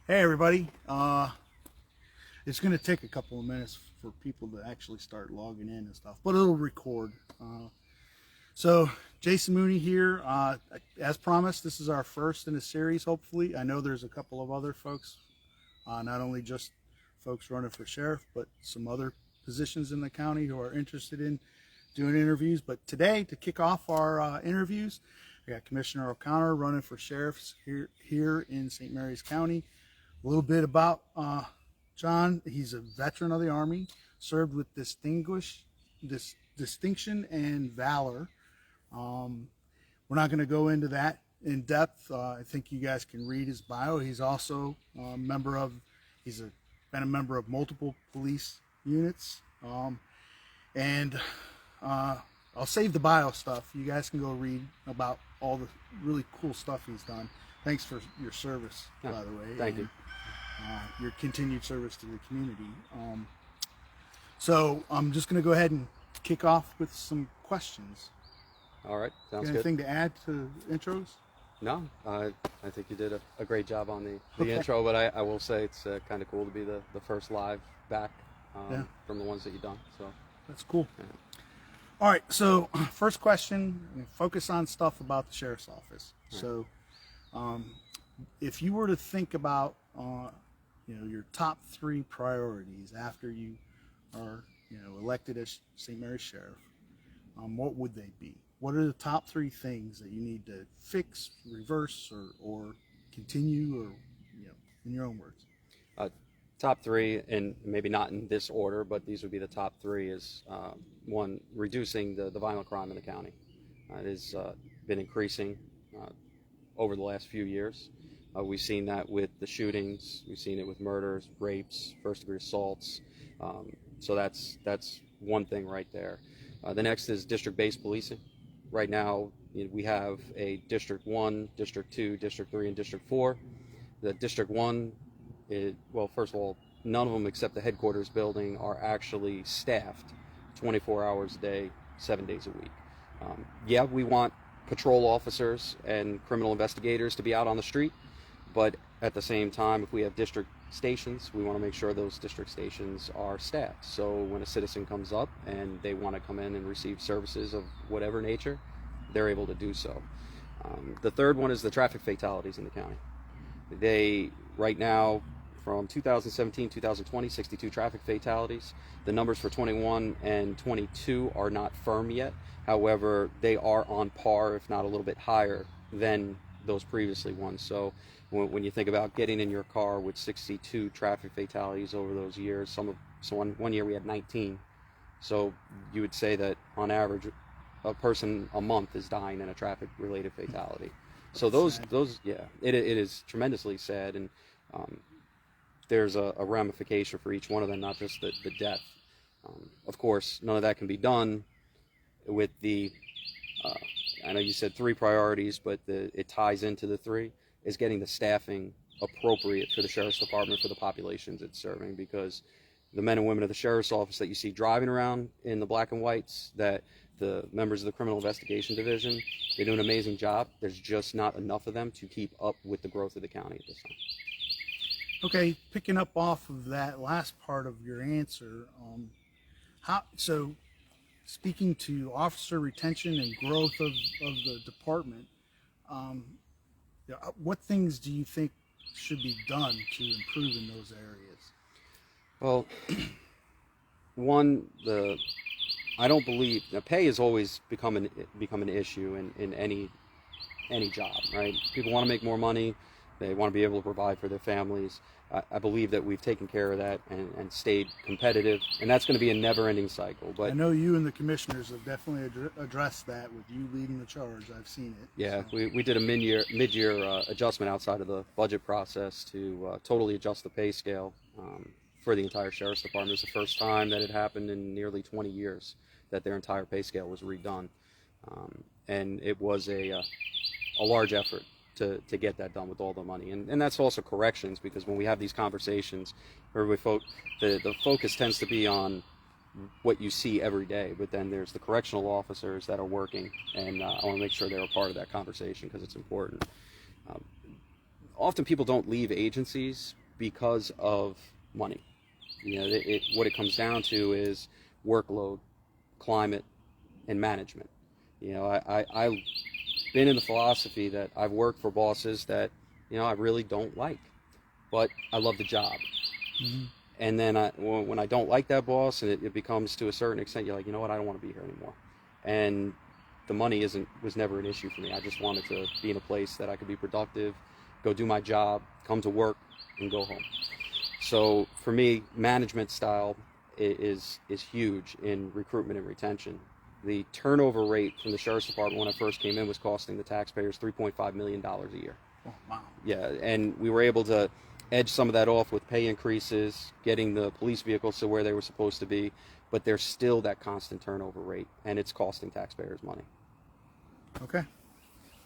Hey everybody, it's going to take a couple of minutes for people to actually start logging in and stuff, but it'll record. So Jason Mooney here. As promised, this is our first in a series, hopefully. I know there's a couple of other folks, not only just folks running for sheriff, but some other positions in the county who are interested in doing interviews. But today, to kick off our interviews, I got Commissioner O'Connor running for sheriff here in St. Mary's County. A little bit about John. He's a veteran of the Army, served with distinction and valor. We're not going to go into that in depth. I think you guys can read his bio. He's also been a member of multiple police units. And I'll save the bio stuff. You guys can go read about all the really cool stuff he's done. Thanks for your service, by the way. Thank you. Your continued service to the community. So I'm just going to go ahead and kick off with some questions. All right, sounds Anything good. to add to intros? No, I think you did a great job on the intro, but I will say it's kind of cool to be the first live back from the ones that you've done. So That's cool. Yeah. All right, so first question, focus on stuff about the sheriff's office. Right. So if you were to think about your top 3 priorities after you are elected as St. Mary's sheriff, what would they be? What are the top 3 things that you need to fix, reverse, or continue, or in your own words? Top 3, and maybe not in this order, but these would be the top 3. Is one, reducing the violent crime in the county. It has been increasing over the last few years. We've seen that with the shootings. We've seen it with murders, rapes, first-degree assaults. So that's one thing right there. The next is district-based policing. Right now, we have a District 1, District 2, District 3, and District 4. The District 1, well, first of all, none of them except the headquarters building are actually staffed 24 hours a day, 7 days a week. Yeah, we want patrol officers and criminal investigators to be out on the street, but at the same time, if we have district stations, we want to make sure those district stations are staffed. So when a citizen comes up and they want to come in and receive services of whatever nature, they're able to do so. The third one is the traffic fatalities in the county. Right now, from 2017, 2020, 62 traffic fatalities. The numbers for 21 and 22 are not firm yet. However, they are on par, if not a little bit higher than those previously ones. So when you think about getting in your car with 62 traffic fatalities over those years, one year we had 19. So you would say that on average, a person a month is dying in a traffic-related fatality. So it is tremendously sad, and there's a ramification for each one of them, not just the death. Of course, none of that can be done with I know you said 3 priorities, but it ties into the 3, is getting the staffing appropriate for the Sheriff's Department for the populations it's serving, because the men and women of the Sheriff's Office that you see driving around in the black and whites, that the members of the Criminal Investigation Division, they do an amazing job. There's just not enough of them to keep up with the growth of the county at this time. Okay, picking up off of that last part of your answer, so speaking to officer retention and growth of the department, what things do you think should be done to improve in those areas? Well, one, I don't believe the pay has always become an issue in any job, right? People want to make more money. They want to be able to provide for their families. I believe that we've taken care of that and stayed competitive, and that's going to be a never-ending cycle. But I know you and the commissioners have definitely addressed that with you leading the charge. I've seen it. Yeah, so. we did a mid-year adjustment outside of the budget process to totally adjust the pay scale for the entire Sheriff's Department. It was the first time that it happened in nearly 20 years that their entire pay scale was redone, and it was a large effort to get that done with all the money. And that's also corrections, because when we have these conversations, the focus tends to be on what you see every day, but then there's the correctional officers that are working, and I want to make sure they're a part of that conversation because it's important. often people don't leave agencies because of money. You know, what it comes down to is workload, climate, and management. You know, I've been in the philosophy that I've worked for bosses that, you know, I really don't like, but I love the job. Mm-hmm. And then when I don't like that boss, and it becomes to a certain extent, you're like, you know what, I don't want to be here anymore. And the money was never an issue for me. I just wanted to be in a place that I could be productive, go do my job, come to work, and go home. So for me, management style is huge in recruitment and retention. The turnover rate from the sheriff's department when I first came in was costing the taxpayers $3.5 million a year. Oh, wow. Yeah, and we were able to edge some of that off with pay increases, getting the police vehicles to where they were supposed to be, but there's still that constant turnover rate, and it's costing taxpayers money. Okay.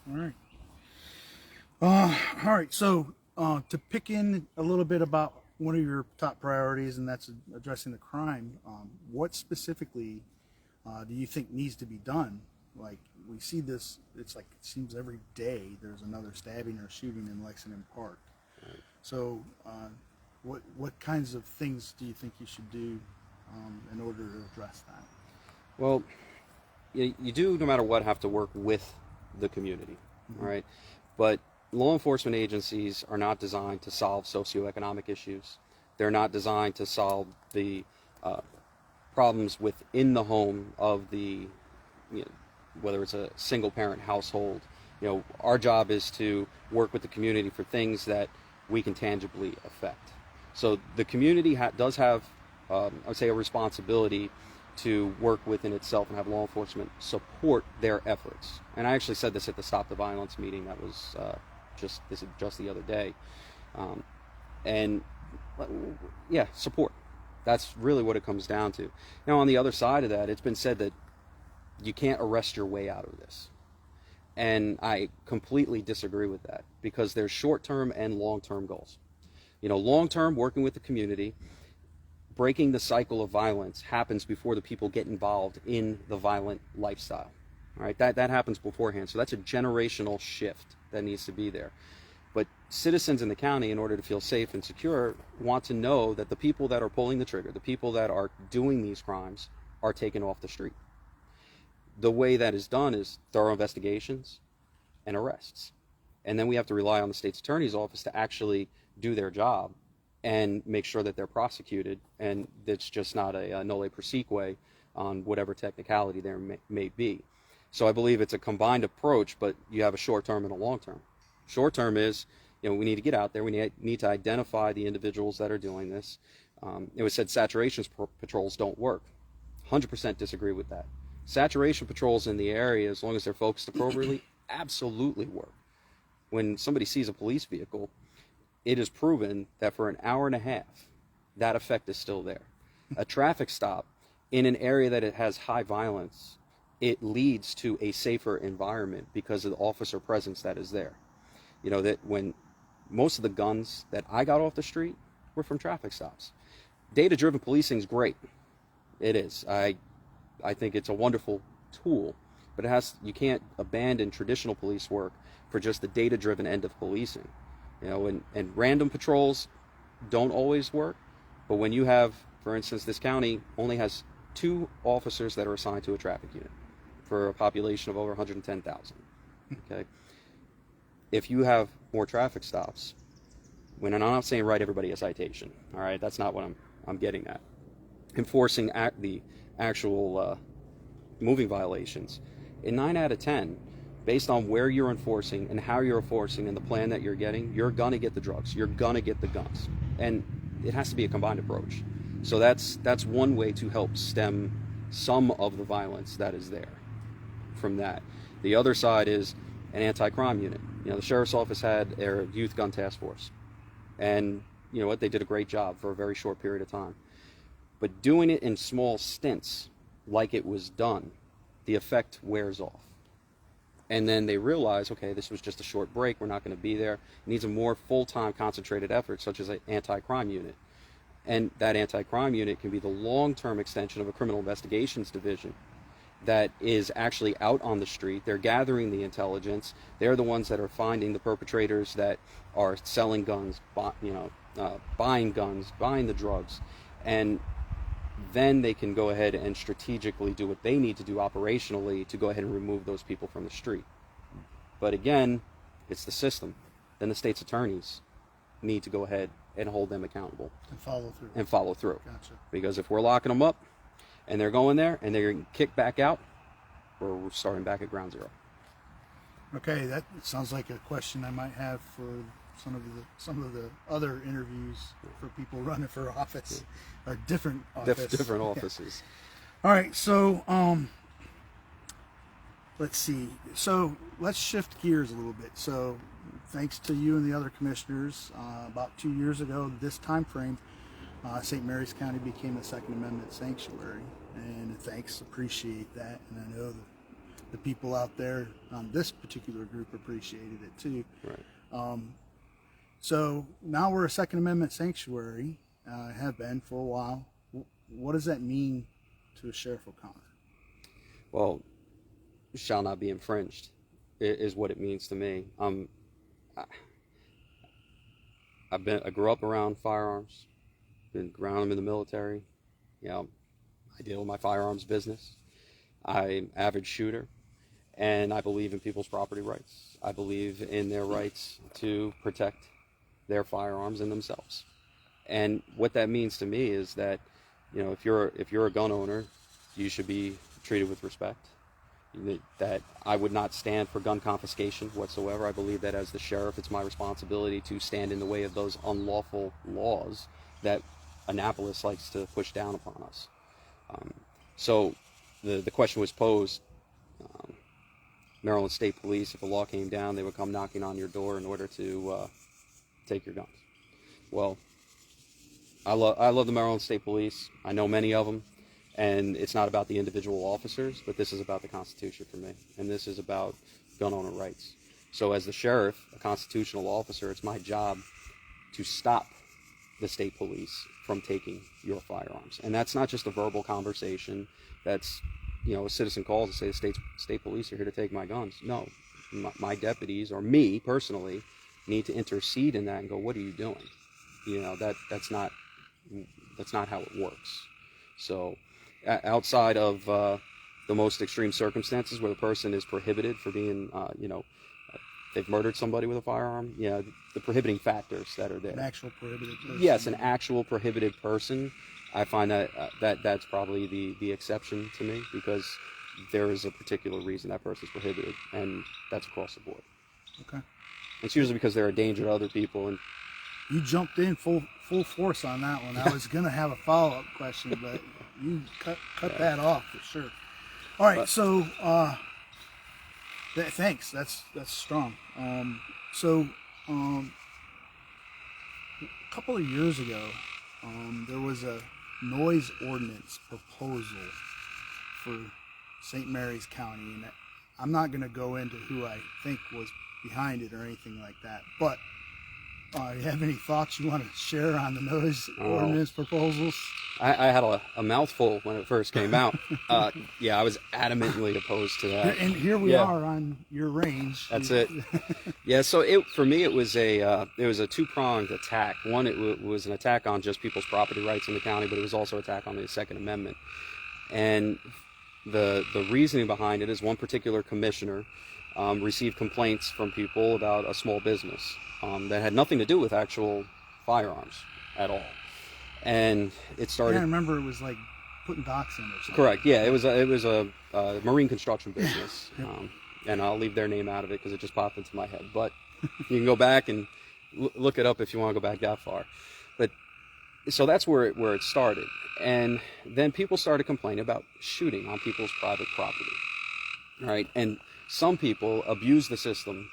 All right. All right. So to pick in a little bit about one of your top priorities, and that's addressing the crime, what specifically do you think needs to be done? Like, we see this, it's like it seems every day there's another stabbing or shooting in Lexington Park. Right. So what kinds of things do you think you should do in order to address that? Well, you do, no matter what, have to work with the community, Mm-hmm. right? But law enforcement agencies are not designed to solve socioeconomic issues. They're not designed to solve the problems within the home of the, you know, whether it's a single-parent household. You know, our job is to work with the community for things that we can tangibly affect. So the community does have, I would say, a responsibility to work within itself and have law enforcement support their efforts. And I actually said this at the Stop the Violence meeting that was just the other day. And yeah, support. That's really what it comes down to. Now, on the other side of that, it's been said that you can't arrest your way out of this. And I completely disagree with that, because there's short-term and long-term goals. You know, long-term, working with the community, breaking the cycle of violence happens before the people get involved in the violent lifestyle. All right, that happens beforehand. So that's a generational shift that needs to be there. But citizens in the county, in order to feel safe and secure, want to know that the people that are pulling the trigger, the people that are doing these crimes, are taken off the street. The way that is done is thorough investigations and arrests. And then we have to rely on the state's attorney's office to actually do their job and make sure that they're prosecuted, and it's just not a nolle prosequi on whatever technicality there may be. So I believe it's a combined approach, but you have a short term and a long term. Short term is, you know, we need to get out there. We need to identify the individuals that are doing this. It was said saturation patrols don't work. 100% disagree with that. Saturation patrols in the area, as long as they're focused appropriately, absolutely work. When somebody sees a police vehicle, it is proven that for an hour and a half, that effect is still there. A traffic stop in an area that it has high violence, it leads to a safer environment because of the officer presence that is there. You know, that when most of the guns that I got off the street were from traffic stops. Data-driven policing is great. It is. I think it's a wonderful tool, but you can't abandon traditional police work for just the data-driven end of policing. You know, and random patrols don't always work, but when you have, for instance, this county only has 2 officers that are assigned to a traffic unit for a population of over 110,000. Okay, if you have more traffic stops, and I'm not saying write everybody a citation, all right, that's not what I'm getting at. Enforcing the actual moving violations, in 9 out of 10, based on where you're enforcing and how you're enforcing and the plan that you're getting, you're gonna get the drugs, you're gonna get the guns, and it has to be a combined approach. So that's one way to help stem some of the violence that is there from that. The other side is an anti-crime unit. You know, the sheriff's office had their youth gun task force, and you know what, they did a great job for a very short period of time. But doing it in small stints, like it was done, the effect wears off. And then they realize, okay, this was just a short break, we're not going to be there. It needs a more full-time concentrated effort, such as an anti-crime unit. And that anti-crime unit can be the long-term extension of a criminal investigations division. that is actually out on the street. They're gathering the intelligence. They're the ones that are finding the perpetrators that are selling guns, buying guns, buying the drugs, and then they can go ahead and strategically do what they need to do operationally to go ahead and remove those people from the street. But again, it's the system. Then the state's attorneys need to go ahead and hold them accountable and follow through. Gotcha. Because if we're locking them up and they're going there and they're getting kicked back out, we're starting back at ground zero. Okay, that sounds like a question I might have for some of the other interviews for people running for office, or different offices. All right, so let's see. So let's shift gears a little bit. So thanks to you and the other commissioners, about 2 years ago, this time frame, St. Mary's County became a Second Amendment sanctuary, and thanks, appreciate that, and I know the people out there on this particular group appreciated it too. Right. So now we're a Second Amendment sanctuary, have been for a while. What does that mean to Sheriff O'Connor? Well, shall not be infringed is what it means to me. I grew up around firearms, been around them in the military. I deal with my firearms business. I'm an avid shooter, and I believe in people's property rights. I believe in their rights to protect their firearms and themselves. And what that means to me is that, if you're a gun owner, you should be treated with respect. That I would not stand for gun confiscation whatsoever. I believe that as the sheriff, it's my responsibility to stand in the way of those unlawful laws that Annapolis likes to push down upon us. So the question was posed, Maryland State Police, if a law came down, they would come knocking on your door in order to take your guns. Well, I love the Maryland State Police. I know many of them. And it's not about the individual officers, but this is about the Constitution for me. And this is about gun owner rights. So as the sheriff, a constitutional officer, it's my job to stop the state police from taking your firearms. And that's not just a verbal conversation. That's, a citizen calls and says, state police are here to take my guns. No, my deputies, or me personally, need to intercede in that and go, what are you doing? That's not how it works. So outside of the most extreme circumstances where the person is prohibited for being, they've murdered somebody with a firearm, the prohibiting factors that are there. An actual prohibited person. Yes, an actual prohibited person. I find that's probably the exception to me, because there is a particular reason that person's prohibited, and that's across the board. Okay. It's usually because they're a danger to other people. And you jumped in full force on that one. I was going to have a follow-up question, but you cut that off for sure. All right, so thanks. That's strong. A couple of years ago, there was a noise ordinance proposal for St. Mary's County, and I'm not going to go into who I think was behind it or anything like that, but you have any thoughts you want to share on the noise ordinance proposals? I had a mouthful when it first came out. I was adamantly opposed to that. And here we are on your range. That's it. Yeah, so for me it was a two-pronged attack. One, it was an attack on just people's property rights in the county, but it was also an attack on the Second Amendment. And the reasoning behind it is one particular commissioner received complaints from people about a small business that had nothing to do with actual firearms at all. And it started. I remember it was like putting docks in or something. Correct. Yeah, it was a marine construction business, and I'll leave their name out of it because it just popped into my head. But you can go back and look it up if you want to go back that far. But so that's where it started, and then people started complaining about shooting on people's private property, right? And some people abuse the system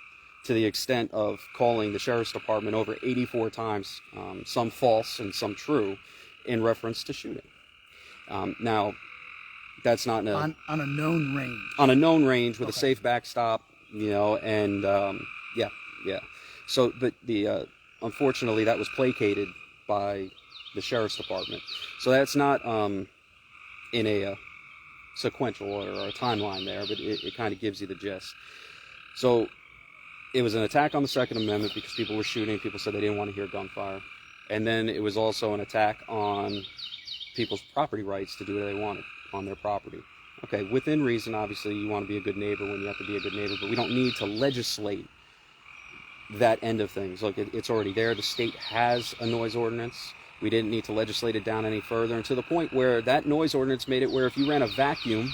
to the extent of calling the sheriff's department over 84 times, some false and some true, in reference to shooting. Now, that's not on a known range. On a known range with a safe backstop, and yeah. So, but unfortunately, that was placated by the sheriff's department. So that's not in a sequential order or a timeline there, but it kind of gives you the gist. So it was an attack on the Second Amendment because people were shooting. People said they didn't want to hear gunfire. And then it was also an attack on people's property rights to do what they wanted on their property. Okay, within reason, obviously, you want to be a good neighbor when you have to be a good neighbor, but we don't need to legislate that end of things. Look, it's already there. The state has a noise ordinance. We didn't need to legislate it down any further, and to the point where that noise ordinance made it where if you ran a vacuum,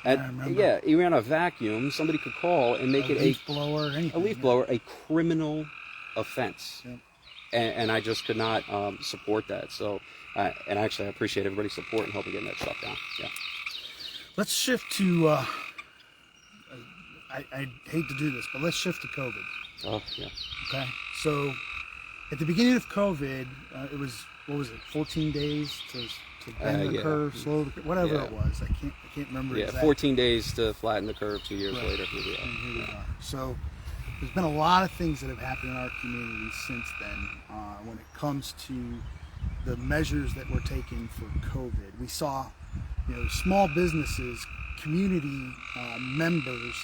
you ran a vacuum, somebody could call and make it a leaf blower, a criminal offense. Yep. And I just could not support that. So, and actually, I appreciate everybody's support in helping getting that shut down. Yeah. Let's shift to. I hate to do this, but let's shift to COVID. Oh yeah. Okay. So, at the beginning of COVID, it was, what was it? 14 days to bend the curve, slow the curve, whatever it was. I can't remember. Yeah, exactly. 14 days to flatten the curve. 2 years later, here we are. And here we are. So. There's been a lot of things that have happened in our community since then when it comes to the measures that were taken for COVID. We saw, small businesses, community members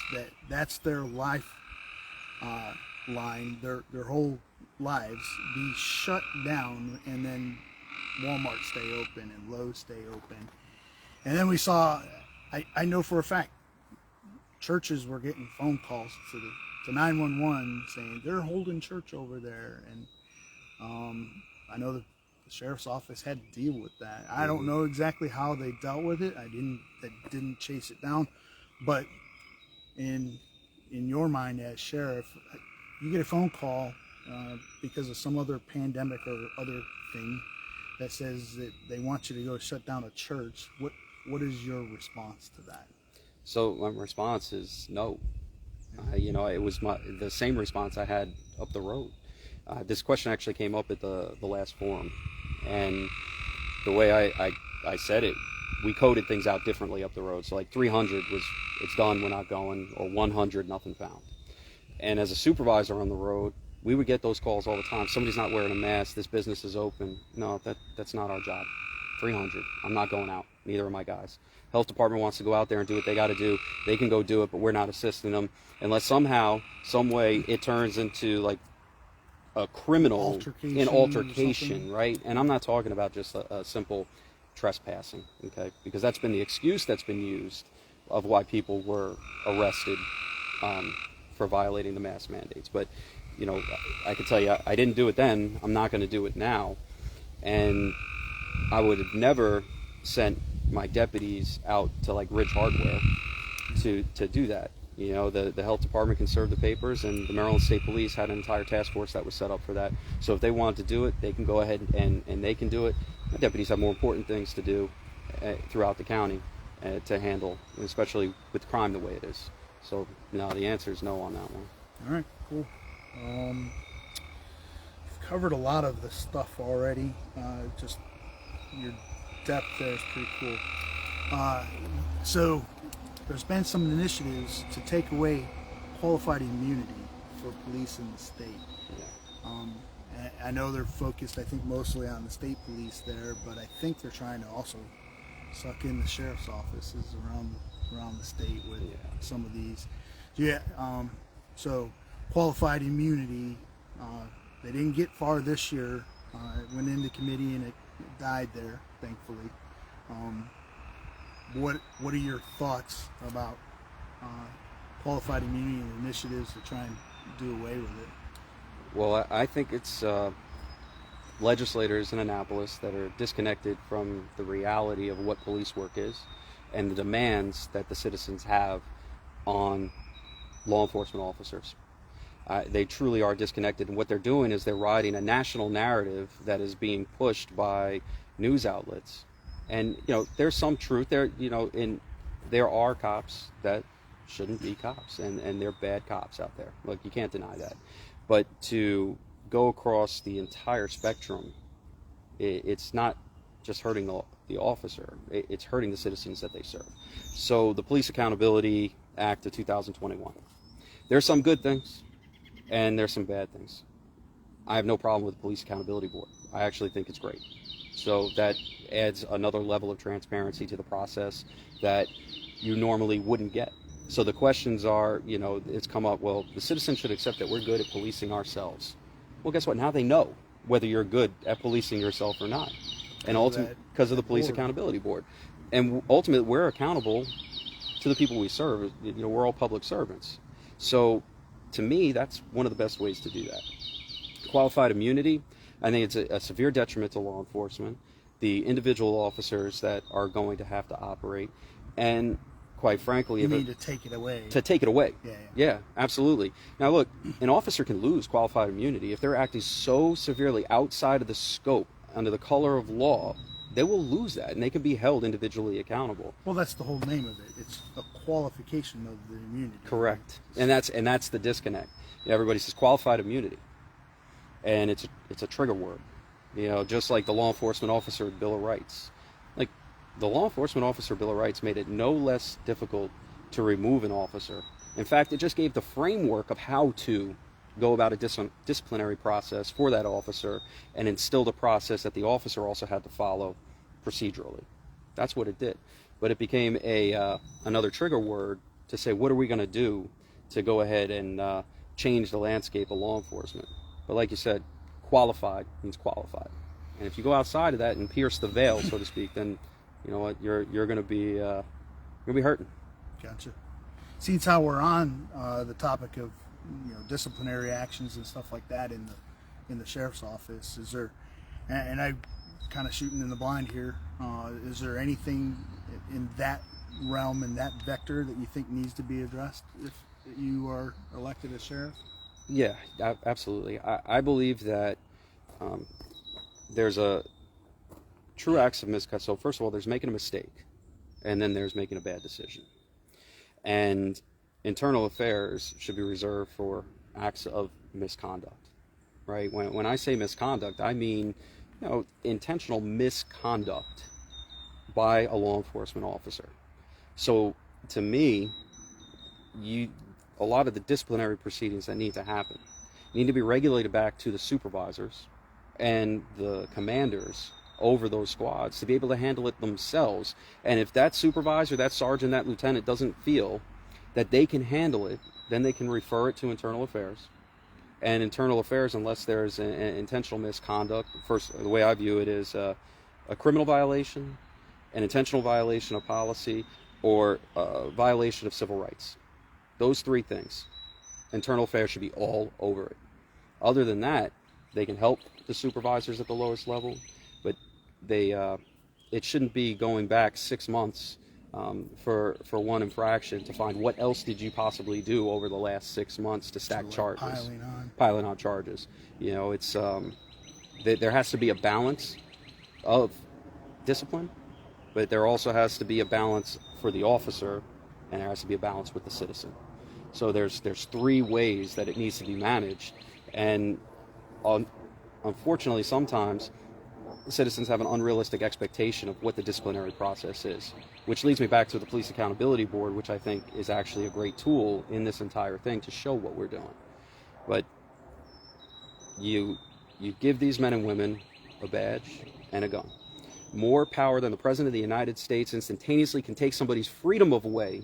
that's their life line, their whole lives be shut down, and then Walmart stay open and Lowe's stay open. And then we saw, I know for a fact, churches were getting phone calls to 911 saying they're holding church over there, and I know the sheriff's office had to deal with that. I don't know exactly how they dealt with it. I didn't chase it down, but in your mind as sheriff, you get a phone call because of some other pandemic or other thing that says that they want you to go shut down a church. What is your response to that? So my response is no. It was the same response I had up the road. This question actually came up at the last forum, and the way I said it, we coded things out differently up the road. So like 300 was it's done, we're not going, or 100, nothing found. And as a supervisor on the road, we would get those calls all the time. Somebody's not wearing a mask. This business is open. No, that's not our job. 300. I'm not going out. Neither are my guys. Health department wants to go out there and do what they got to do. They can go do it, but we're not assisting them unless somehow, some way, it turns into like a criminal altercation, right? And I'm not talking about just a simple trespassing, okay? Because that's been the excuse that's been used of why people were arrested for violating the mask mandates. But I can tell you, I didn't do it then. I'm not going to do it now, and I would have never sent my deputies out to like Ridge Hardware to do that. The health department can serve the papers, and the Maryland State Police had an entire task force that was set up for that. So if they wanted to do it, they can go ahead and they can do it. My deputies have more important things to do throughout the county to handle, especially with crime the way it is. So no, the answer is no on that one. All right, cool. You've covered a lot of the stuff already. Just your depth there is pretty cool. So there's been some initiatives to take away qualified immunity for police in the state. I know they're focused, I think, mostly on the state police there, but I think they're trying to also suck in the sheriff's offices around the state with some of these. So qualified immunity, they didn't get far this year. It went into committee and it died there, thankfully. What are your thoughts about qualified immunity and initiatives to try and do away with it? Well, I think it's legislators in Annapolis that are disconnected from the reality of what police work is and the demands that the citizens have on law enforcement officers. They truly are disconnected, and what they're doing is they're riding a national narrative that is being pushed by news outlets. And there's some truth there. There are cops that shouldn't be cops, and they're bad cops out there. Look, you can't deny that. But to go across the entire spectrum, it's not just hurting the officer; it's hurting the citizens that they serve. So the Police Accountability Act of 2021. There's some good things, and there's some bad things. I have no problem with the Police Accountability Board. I actually think it's great. So that adds another level of transparency to the process that you normally wouldn't get. So the questions are, it's come up, well, the citizens should accept that we're good at policing ourselves. Well, guess what? Now they know whether you're good at policing yourself or not. And ultimately, because of the Police Accountability Board. And ultimately, we're accountable to the people we serve. We're all public servants. So to me, that's one of the best ways to do that. Qualified immunity, I think it's a severe detriment to law enforcement, the individual officers that are going to have to operate, and quite frankly, you need to take it away. To take it away. Yeah, absolutely. Now look, an officer can lose qualified immunity if they're acting so severely outside of the scope under the color of law. They will lose that, and they can be held individually accountable. Well, that's the whole name of it. It's a qualification of the immunity. Correct, and that's the disconnect. Everybody says qualified immunity, and it's a trigger word. Just like the law enforcement officer Bill of Rights. Like the law enforcement officer Bill of Rights made it no less difficult to remove an officer. In fact, it just gave the framework of how to go about a disciplinary process for that officer, and instilled a process that the officer also had to follow procedurally. That's what it did. But it became another trigger word to say, what are we going to do to go ahead and change the landscape of law enforcement? But like you said, qualified means qualified. And if you go outside of that and pierce the veil, so to speak, then you know what, you're going to be hurting. Gotcha. Since how we're on the topic of disciplinary actions and stuff like that in the sheriff's office, is there, and I kind of shooting in the blind here, is there anything in that realm, in that vector, that you think needs to be addressed if you are elected as sheriff? Yeah, absolutely. I believe that there's a true acts of misconduct. So first of all, there's making a mistake, and then there's making a bad decision. And internal affairs should be reserved for acts of misconduct, right? When I say misconduct, I mean, intentional misconduct by a law enforcement officer. So to me, a lot of the disciplinary proceedings that need to happen need to be regulated back to the supervisors and the commanders over those squads to be able to handle it themselves. And if that supervisor, that sergeant, that lieutenant doesn't feel that they can handle it, then they can refer it to internal affairs. And internal affairs, unless there's an intentional misconduct, first, the way I view it is a criminal violation, an intentional violation of policy, or a violation of civil rights. Those three things. Internal affairs should be all over it. Other than that, they can help the supervisors at the lowest level, but it shouldn't be going back 6 months for one infraction to find what else did you possibly do over the last 6 months to stack charges. Piling on charges. It's there has to be a balance of discipline, but there also has to be a balance for the officer, and there has to be a balance with the citizen. So there's three ways that it needs to be managed, and unfortunately sometimes citizens have an unrealistic expectation of what the disciplinary process is, which leads me back to the Police Accountability Board, which I think is actually a great tool in this entire thing to show what we're doing. But you give these men and women a badge and a gun. More power than the President of the United States instantaneously can take somebody's freedom away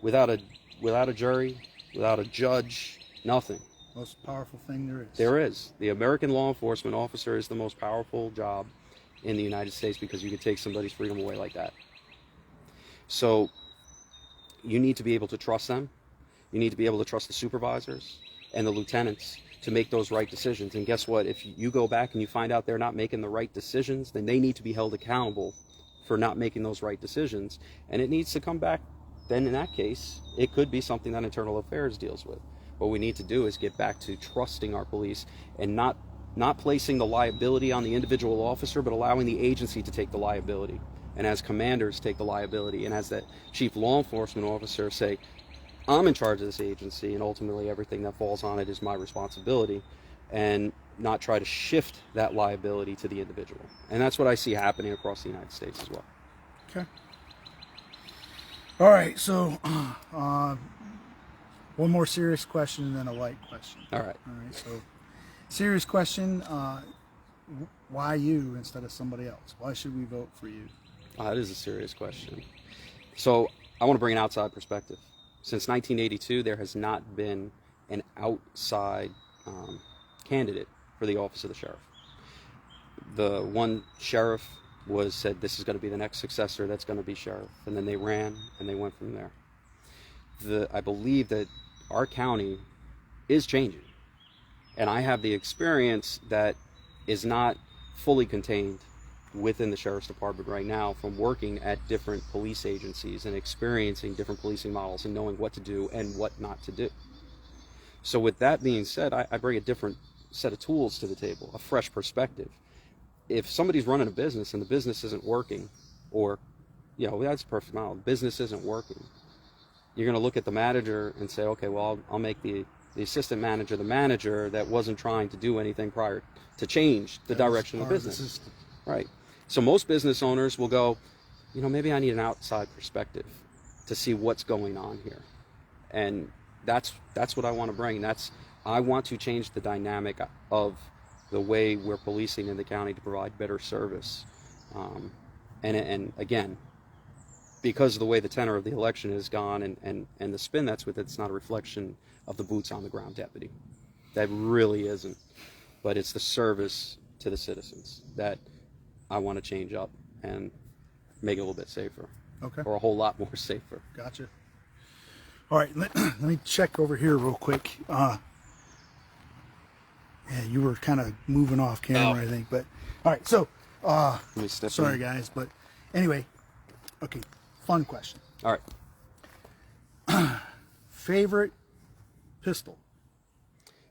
without a jury, without a judge, nothing. Most powerful thing there is. There is. The American law enforcement officer is the most powerful job in the United States because you can take somebody's freedom away like that. So you need to be able to trust them. You need to be able to trust the supervisors and the lieutenants to make those right decisions. And guess what? If you go back and you find out they're not making the right decisions, then they need to be held accountable for not making those right decisions. And it needs to come back. Then in that case, it could be something that Internal Affairs deals with. What we need to do is get back to trusting our police and not placing the liability on the individual officer, but allowing the agency to take the liability. And as commanders take the liability, and as that chief law enforcement officer say, I'm in charge of this agency, and ultimately everything that falls on it is my responsibility, and not try to shift that liability to the individual. And that's what I see happening across the United States as well. Okay. All right, so one more serious question and then a light question. All right. So serious question, why you instead of somebody else? Why should we vote for you? That is a serious question. So I want to bring an outside perspective. Since 1982, there has not been an outside candidate for the office of the sheriff. The one sheriff said this is going to be the next successor that's going to be sheriff, and then they ran and they went from there. I believe that our county is changing, and I have the experience that is not fully contained within the sheriff's department right now from working at different police agencies and experiencing different policing models and knowing what to do and what not to do. So with that being said, I bring a different set of tools to the table, a fresh perspective. If somebody's running a business and the business isn't working, or, that's a perfect model, the business isn't working, you're going to look at the manager and say, okay, well, I'll make the assistant manager the manager that wasn't trying to do anything prior to change the direction of the business. Right. So most business owners will go, maybe I need an outside perspective to see what's going on here. And that's what I want to bring. I want to change the dynamic of the way we're policing in the county to provide better service. And again, because of the way the tenor of the election has gone and the spin that's with it, it's not a reflection of the boots on the ground deputy. That really isn't. But it's the service to the citizens that I want to change up and make it a little bit safer. Okay. Or a whole lot more safer. Gotcha. All right, let me check over here real quick. Yeah, you were kind of moving off camera, I think. But all right, so sorry guys, but anyway, okay, fun question. All right. Favorite pistol?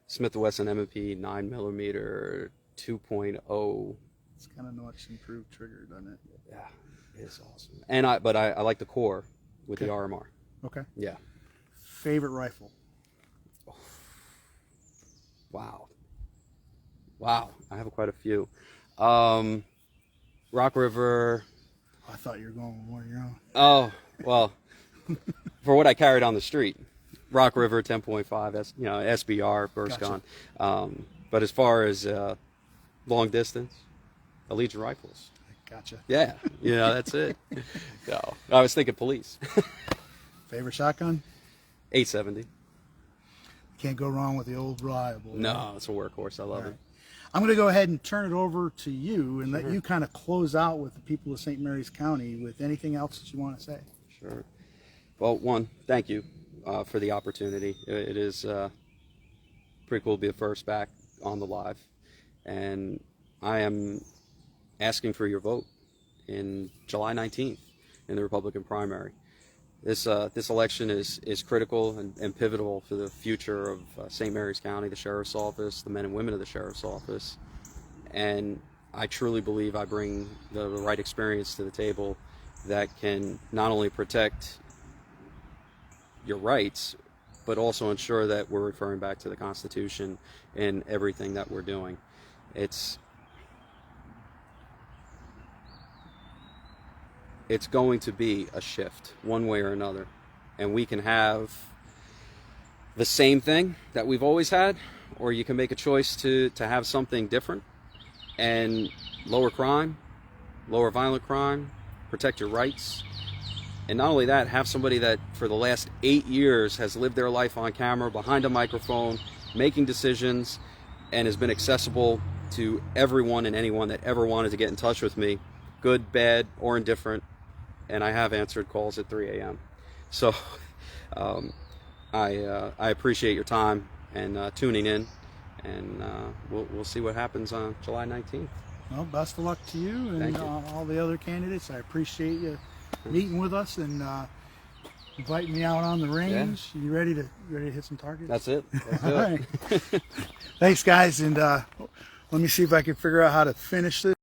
Smith & Wesson M&P 9mm 2.0. It's kind of much improved trigger, doesn't it? Yeah, it is awesome. And I like the core with the RMR. Okay. Yeah. Favorite rifle? Wow. I have quite a few. Rock River. I thought you were going with one of your own. Oh, well, for what I carried on the street, Rock River 10.5, SBR, burst Gotcha. gun. But as far as long distance, Allegiant rifles. Gotcha. Yeah, that's it. No, I was thinking police. Favorite shotgun? 870. Can't go wrong with the old reliable. No, it's a workhorse. I love it. I'm going to go ahead and turn it over to you and let you kind of close out with the people of St. Mary's County with anything else that you want to say. Sure. Well, one, thank you for the opportunity. It is pretty cool to be the first back on the live. And I am asking for your vote in July 19th in the Republican primary. This election is critical and pivotal for the future of St. Mary's County, the Sheriff's Office, the men and women of the Sheriff's Office. And I truly believe I bring the right experience to the table that can not only protect your rights, but also ensure that we're referring back to the Constitution in everything that we're doing. It's going to be a shift one way or another, and we can have the same thing that we've always had, or you can make a choice to have something different and lower crime, lower violent crime, protect your rights. And not only that, have somebody that for the last 8 years has lived their life on camera, behind a microphone, making decisions, and has been accessible to everyone and anyone that ever wanted to get in touch with me, good, bad, or indifferent. And I have answered calls at 3 a.m. So I appreciate your time and tuning in, and we'll see what happens on July 19th. Well, best of luck to you and all the other candidates. I appreciate you meeting with us and inviting me out on the range. Yeah. You ready to hit some targets? That's it. Let's do it. All right. Thanks, guys, and let me see if I can figure out how to finish this.